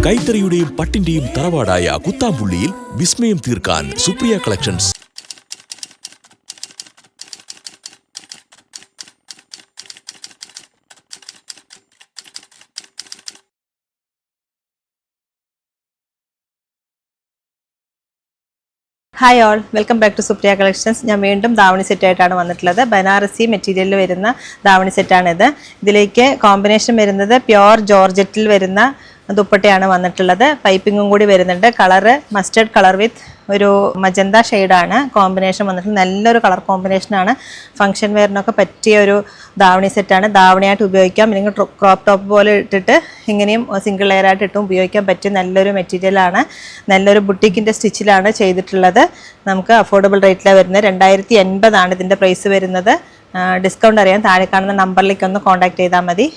കൈത്തറിയുടെയും പട്ടിന്റെയും തറവാടായ കുത്താമ്പുള്ളിയിൽ വിസ്മയം തീർക്കാൻ Supriya collections. Hi all, welcome back to Supriya collections. ഞാൻ വീണ്ടും ധാവണി സെറ്റായിട്ടാണ് വന്നിട്ടുള്ളത്. ബനാറസി മെറ്റീരിയലിൽ വരുന്ന ധാവണി സെറ്റാണിത്. ഇതിലേക്ക് കോമ്പിനേഷൻ വരുന്നത് പ്യോർ ജോർജറ്റിൽ വരുന്ന ദുപ്പട്ടയാണ് വന്നിട്ടുള്ളത്. പൈപ്പിങ്ങും കൂടി വരുന്നുണ്ട്. കളറ് മസ്റ്റർഡ് കളർ വിത്ത് ഒരു മജന്ത ഷെയ്ഡാണ് കോമ്പിനേഷൻ വന്നിട്ടുള്ളത്. നല്ലൊരു കളർ കോമ്പിനേഷനാണ്. ഫംഗ്ഷൻ വെയറിനൊക്കെ പറ്റിയ ഒരു ധാവണി സെറ്റാണ്. ധാവണിയായിട്ട് ഉപയോഗിക്കാം, അല്ലെങ്കിൽ ക്രോപ്പ് ടോപ്പ് പോലെ ഇട്ടിട്ട് ഇങ്ങനെയും സിംഗിൾ ലെയർ ആയിട്ട് ഇട്ടും ഉപയോഗിക്കാൻ പറ്റിയ നല്ലൊരു മെറ്റീരിയലാണ്. നല്ലൊരു ബുട്ടിക്കിൻ്റെ സ്റ്റിച്ചിലാണ് ചെയ്തിട്ടുള്ളത്. നമുക്ക് അഫോർഡബിൾ റേറ്റിലാണ് വരുന്നത്. 2080 ഇതിൻ്റെ പ്രൈസ് വരുന്നത്. ഡിസ്കൗണ്ട് അറിയാൻ താഴെ കാണുന്ന നമ്പറിലേക്ക് ഒന്ന് കോൺടാക്ട് ചെയ്താൽ മതി.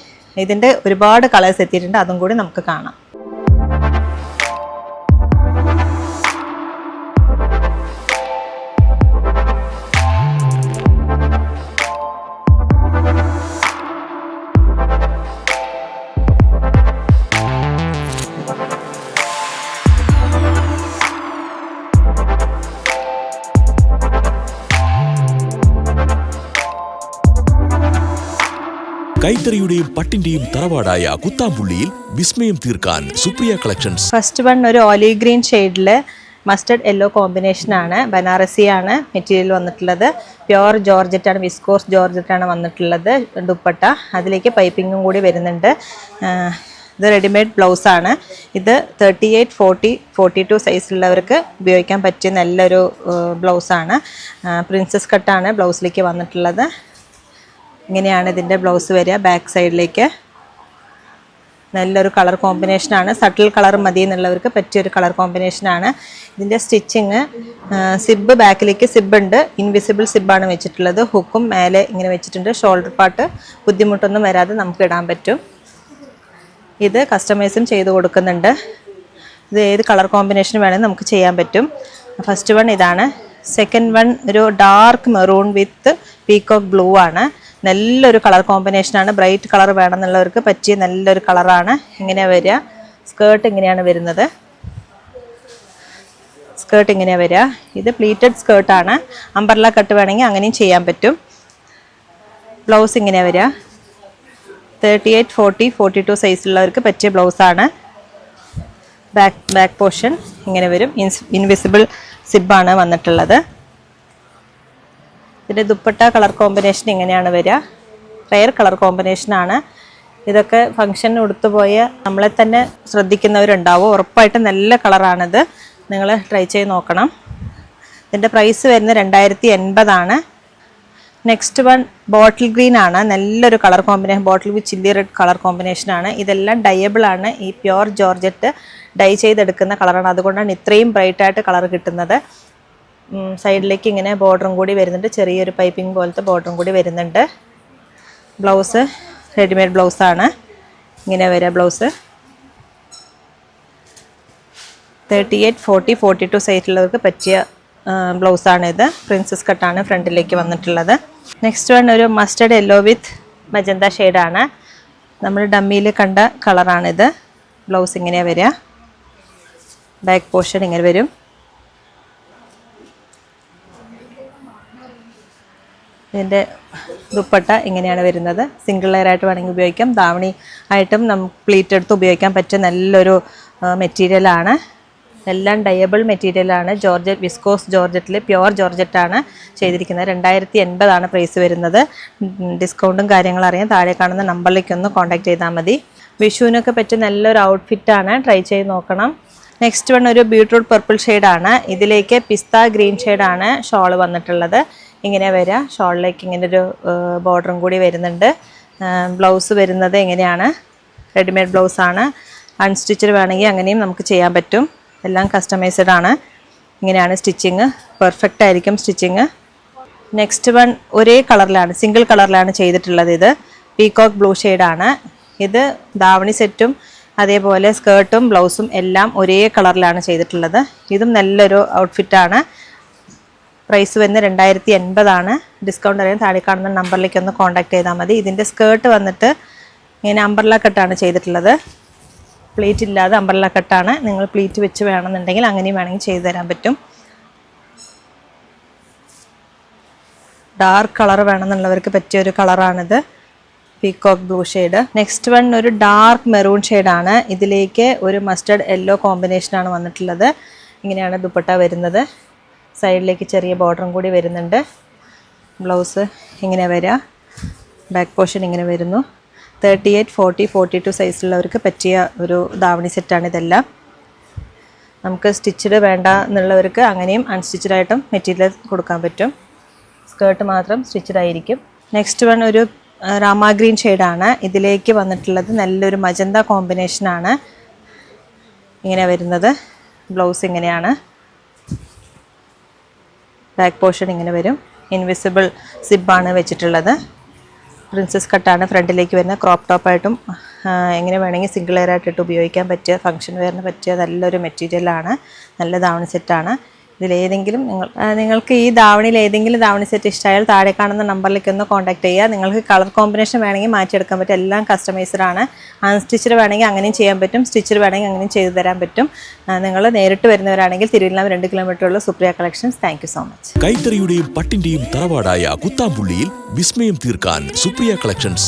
ഇതിൻ്റെ ഒരുപാട് കളേഴ്സ് എത്തിയിട്ടുണ്ട്, അതും കൂടി നമുക്ക് കാണാം. കൈത്തറിയുടെയും പട്ടിന്റെയും തറവാടായ കുത്താമ്പുള്ളിയിൽ വിസ്മയം തീർക്കാൻ സുപ്രിയ കളക്ഷൻസ്. ഫസ്റ്റ് വൺ ഒരു ഓലിവ് ഗ്രീൻ ഷെയ്ഡിൽ മസ്റ്റർഡ് യെല്ലോ കോമ്പിനേഷനാണ്. ബനാറസിയാണ് മെറ്റീരിയൽ വന്നിട്ടുള്ളത്. പ്യോർ ജോർജറ്റാണ്, വിസ്കോസ് ജോർജറ്റാണ് വന്നിട്ടുള്ളത് ദുപ്പട്ട. അതിലേക്ക് പൈപ്പിങ്ങും കൂടി വരുന്നുണ്ട്. ഇത് റെഡിമെയ്ഡ് ബ്ലൗസാണ്. ഇത് 38, 40, 42 സൈസിലുള്ളവർക്ക് ഉപയോഗിക്കാൻ പറ്റിയ നല്ലൊരു ബ്ലൗസാണ്. പ്രിൻസസ് കട്ടാണ് ബ്ലൗസിലേക്ക് വന്നിട്ടുള്ളത്. ഇങ്ങനെയാണ് ഇതിൻ്റെ ബ്ലൗസ് വരിക. ബാക്ക് സൈഡിലേക്ക് നല്ലൊരു കളർ കോമ്പിനേഷനാണ്. സട്ടിൽ കളർ മതി എന്നുള്ളവർക്ക് പറ്റിയൊരു കളർ കോമ്പിനേഷനാണ്. ഇതിൻ്റെ സ്റ്റിച്ചിങ് സിബ്, ബാക്കിലേക്ക് സിബ് ഉണ്ട്. ഇൻവിസിബിൾ സിബാണ് വെച്ചിട്ടുള്ളത്. ഹുക്കും മേലെ ഇങ്ങനെ വെച്ചിട്ടുണ്ട്. ഷോൾഡർ പാർട്ട് ബുദ്ധിമുട്ടൊന്നും വരാതെ നമുക്ക് ഇടാൻ പറ്റും. ഇത് കസ്റ്റമൈസും ചെയ്ത് കൊടുക്കുന്നുണ്ട്. ഇത് ഏത് കളർ കോമ്പിനേഷൻ വേണമെങ്കിൽ നമുക്ക് ചെയ്യാൻ പറ്റും. ഫസ്റ്റ് വൺ ഇതാണ്. സെക്കൻഡ് വൺ ഒരു ഡാർക്ക് മെറൂൺ വിത്ത് പീകോക്ക് ബ്ലൂ ആണ്. നല്ലൊരു കളർ കോമ്പിനേഷനാണ്. ബ്രൈറ്റ് കളർ വേണമെന്നുള്ളവർക്ക് പറ്റിയ നല്ലൊരു കളറാണ്. ഇങ്ങനെയാണ് വരിക. സ്കേർട്ട് ഇങ്ങനെയാണ് വരുന്നത്. സ്കേർട്ട് ഇങ്ങനെയാണ് വരിക. ഇത് പ്ലീറ്റഡ് സ്കേർട്ടാണ്. അംബർല കട്ട് വേണമെങ്കിൽ അങ്ങനെയും ചെയ്യാൻ പറ്റും. ബ്ലൗസ് ഇങ്ങനെയാണ് വരിക. 38, 40, 42 സൈസിലുള്ളവർക്ക് പറ്റിയ ബ്ലൗസാണ്. ബാക്ക് പോർഷൻ ഇങ്ങനെ വരും. ഇൻവിസിബിൾ സിബാണ് വന്നിട്ടുള്ളത്. ഇതിൻ്റെ ദുപ്പട്ട കളർ കോമ്പിനേഷൻ ഇങ്ങനെയാണ് വരിക. റെയർ കളർ കോമ്പിനേഷനാണ്. ഇതൊക്കെ ഫംഗ്ഷന് ഉടുത്തുപോയ നമ്മളെ തന്നെ ശ്രദ്ധിക്കുന്നവരുണ്ടാവും. ഉറപ്പായിട്ടും നല്ല കളറാണിത്. നിങ്ങൾ ട്രൈ ചെയ്ത് നോക്കണം. ഇതിൻ്റെ പ്രൈസ് വരുന്നത് 2080 നെക്സ്റ്റ് വൺ ബോട്ടിൽ ഗ്രീൻ ആണ്. നല്ലൊരു കളർ കോമ്പിനേഷൻ. ബോട്ടിൽ വിത്ത് ചില്ലി റെഡ് കളർ കോമ്പിനേഷനാണ്. ഇതെല്ലാം ഡയബിൾ ആണ്. ഈ പ്യോർ ജോർജറ്റ് ഡൈ ചെയ്തെടുക്കുന്ന കളറാണ്. അതുകൊണ്ടാണ് ഇത്രയും ബ്രൈറ്റായിട്ട് കളർ കിട്ടുന്നത്. സൈഡിലേക്ക് ഇങ്ങനെ ബോർഡറും കൂടി വരുന്നുണ്ട്. ചെറിയൊരു പൈപ്പിംഗ് പോലത്തെ ബോർഡറും കൂടി വരുന്നുണ്ട്. ബ്ലൗസ് റെഡിമെയ്ഡ് ബ്ലൗസാണ്. ഇങ്ങനെ വരിക ബ്ലൗസ്. 38, 40, 42 സൈസിലുള്ളവർക്ക് പറ്റിയ ബ്ലൗസാണിത്. പ്രിൻസസ് കട്ടാണ് ഫ്രണ്ടിലേക്ക് വന്നിട്ടുള്ളത്. നെക്സ്റ്റ് വൺ ഒരു മസ്റ്റർഡ് യെല്ലോ വിത്ത് മജന്ത ഷെയ്ഡാണ്. നമ്മൾ ഡമ്മിയിൽ കണ്ട കളറാണിത്. ബ്ലൗസ് ഇങ്ങനെയാണ് വരിക. ബാക്ക് പോർഷൻ ഇങ്ങനെ വരും. ഇതിൻ്റെ ദുപ്പട്ട ഇങ്ങനെയാണ് വരുന്നത്. സിംഗിൾ ലെയർ ആയിട്ട് വേണമെങ്കിൽ ഉപയോഗിക്കാം. ധാവണി ആയിട്ടും നമുക്ക് പ്ലീറ്റ് എടുത്ത് ഉപയോഗിക്കാൻ പറ്റിയ നല്ലൊരു മെറ്റീരിയലാണ്. എല്ലാം ഡയബിൾ മെറ്റീരിയലാണ്. ജോർജറ്റ്, വിസ്കോസ് ജോർജറ്റിൽ പ്യോർ ജോർജറ്റാണ് ചെയ്തിരിക്കുന്നത്. 2080 പ്രൈസ് വരുന്നത്. ഡിസ്കൗണ്ടും കാര്യങ്ങളും അറിയാൻ താഴെ കാണുന്ന നമ്പറിലേക്ക് ഒന്ന് കോൺടാക്ട് ചെയ്താൽ മതി. വിഷുവിനൊക്കെ പറ്റിയ നല്ലൊരു ഔട്ട്ഫിറ്റാണ്. ട്രൈ ചെയ്ത് നോക്കണം. നെക്സ്റ്റ് വൺ ഒരു ബീട്രൂട്ട് പർപ്പിൾ ഷെയ്ഡാണ്. ഇതിലേക്ക് പിസ്ത ഗ്രീൻ ഷെയ്ഡാണ് ഷോൾ വന്നിട്ടുള്ളത്. ഇങ്ങനെ വരിക. ഷോളിലേക്ക് ഇങ്ങനെ ഒരു ബോർഡറും കൂടി വരുന്നുണ്ട്. ബ്ലൗസ് വരുന്നത് എങ്ങനെയാണ്? റെഡിമെയ്ഡ് ബ്ലൗസാണ്. അൺസ്റ്റിച്ചഡ് വേണമെങ്കിൽ അങ്ങനെയും നമുക്ക് ചെയ്യാൻ പറ്റും. എല്ലാം കസ്റ്റമൈസ്ഡ് ആണ്. ഇങ്ങനെയാണ് സ്റ്റിച്ചിങ്. പെർഫെക്റ്റ് ആയിരിക്കും സ്റ്റിച്ചിങ്. നെക്സ്റ്റ് വൺ ഒരേ കളറിലാണ്, സിംഗിൾ കളറിലാണ് ചെയ്തിട്ടുള്ളത്. ഇത് പീകോക്ക് ബ്ലൂ ഷെയ്ഡാണ്. ഇത് ധാവണി സെറ്റും അതേപോലെ സ്കേർട്ടും ബ്ലൗസും എല്ലാം ഒരേ കളറിലാണ് ചെയ്തിട്ടുള്ളത്. ഇതും നല്ലൊരു ഔട്ട്ഫിറ്റാണ്. പ്രൈസ് വരുന്നത് 2080. ഡിസ്കൗണ്ട് അറിയാൻ താഴെ കാണുന്ന നമ്പറിലേക്ക് ഒന്ന് കോൺടാക്ട് ചെയ്താൽ മതി. ഇതിൻ്റെ സ്കേർട്ട് വന്നിട്ട് ഇങ്ങനെ അംബ്രല്ല കട്ടാണ് ചെയ്തിട്ടുള്ളത്. പ്ലീറ്റ് ഇല്ലാതെ അംബ്രല്ല കട്ടാണ്. നിങ്ങൾ പ്ലീറ്റ് വെച്ച് വേണമെന്നുണ്ടെങ്കിൽ അങ്ങനെയും വേണമെങ്കിൽ ചെയ്തു തരാൻ പറ്റും. ഡാർക്ക് കളർ വേണമെന്നുള്ളവർക്ക് പറ്റിയൊരു കളറാണിത്, peacock blue shade. Next one ഒരു ഡാർക്ക് മെറൂൺ ഷെയ്ഡാണ്. ഇതിലേക്ക് ഒരു മസ്റ്റർഡ് യെല്ലോ കോമ്പിനേഷനാണ് വന്നിട്ടുള്ളത്. ഇങ്ങനെയാണ് ദുപ്പട്ട വരുന്നത്. സൈഡിലേക്ക് ചെറിയ ബോർഡറും കൂടി വരുന്നുണ്ട്. ബ്ലൗസ് ഇങ്ങനെ വരിക, ബാക്ക് പോർഷൻ ഇങ്ങനെ വരുന്നു. 38, 40, 42 സൈസിലുള്ളവർക്ക് പറ്റിയ ഒരു ധാവണി സെറ്റാണ് ഇതെല്ലാം. നമുക്ക് സ്റ്റിച്ചഡ് വേണ്ട എന്നുള്ളവർക്ക് അങ്ങനെയും അൺസ്റ്റിച്ചഡ് ആയിട്ടും മെറ്റീരിയൽ കൊടുക്കാൻ പറ്റും. സ്കേർട്ട് മാത്രം സ്റ്റിച്ചഡ് ആയിരിക്കും. നെക്സ്റ്റ് വൺ ഒരു രാമ ഗ്രീൻ ഷെയ്ഡാണ്. ഇതിലേക്ക് വന്നിട്ടുള്ളത് നല്ലൊരു മജന്ത കോമ്പിനേഷനാണ്. ഇങ്ങനെ വരുന്നത്. ബ്ലൗസ് ഇങ്ങനെയാണ്, ബാക്ക് പോർഷൻ ഇങ്ങനെ വരും. ഇൻവിസിബിൾ സിബാണ് വെച്ചിട്ടുള്ളത്. പ്രിൻസസ് കട്ടാണ് ഫ്രണ്ടിലേക്ക് വരുന്ന. ക്രോപ്പ് ടോപ്പായിട്ടും എങ്ങനെ വേണമെങ്കിൽ സിംഗിൾ എയർ ആയിട്ടിട്ട് ഉപയോഗിക്കാൻ പറ്റിയ, ഫംഗ്ഷൻ വെയറിന് പറ്റിയ നല്ലൊരു മെറ്റീരിയലാണ്. നല്ല ധാവണി സെറ്റാണ്. ഇതിലേതെങ്കിലും നിങ്ങൾക്ക് ഈ ധാവണിയിൽ ഏതെങ്കിലും ധാവണി സെറ്റ് ഇഷ്ടമായാൽ താഴെ കാണുന്ന നമ്പറിലേക്ക് ഒന്ന് കോൺടാക്ട് ചെയ്യുക. നിങ്ങൾക്ക് കളർ കോമ്പിനേഷൻ വേണമെങ്കിൽ മാറ്റിയെടുക്കാൻ പറ്റും. എല്ലാം കസ്റ്റമൈസ്ഡ് ആണ്. അൺസ്റ്റിച്ചഡ് വേണമെങ്കിൽ അങ്ങനെയും ചെയ്യാൻ പറ്റും, സ്റ്റിച്ചഡ് വേണമെങ്കിൽ അങ്ങനെയും ചെയ്തു തരാൻ പറ്റും. നിങ്ങൾ നേരിട്ട് വരുന്നവരാണെങ്കിൽ തിരുവല്ല 2 കിലോമീറ്ററുള്ള Supriya collections. Thank you so much. കൈത്തറിയുടെയും പട്ടിന്റെയും തറവാടായ കുത്താമ്പുള്ളിയിൽ വിസ്മയം തീർക്കാൻ സുപ്രിയ കളക്ഷൻസ്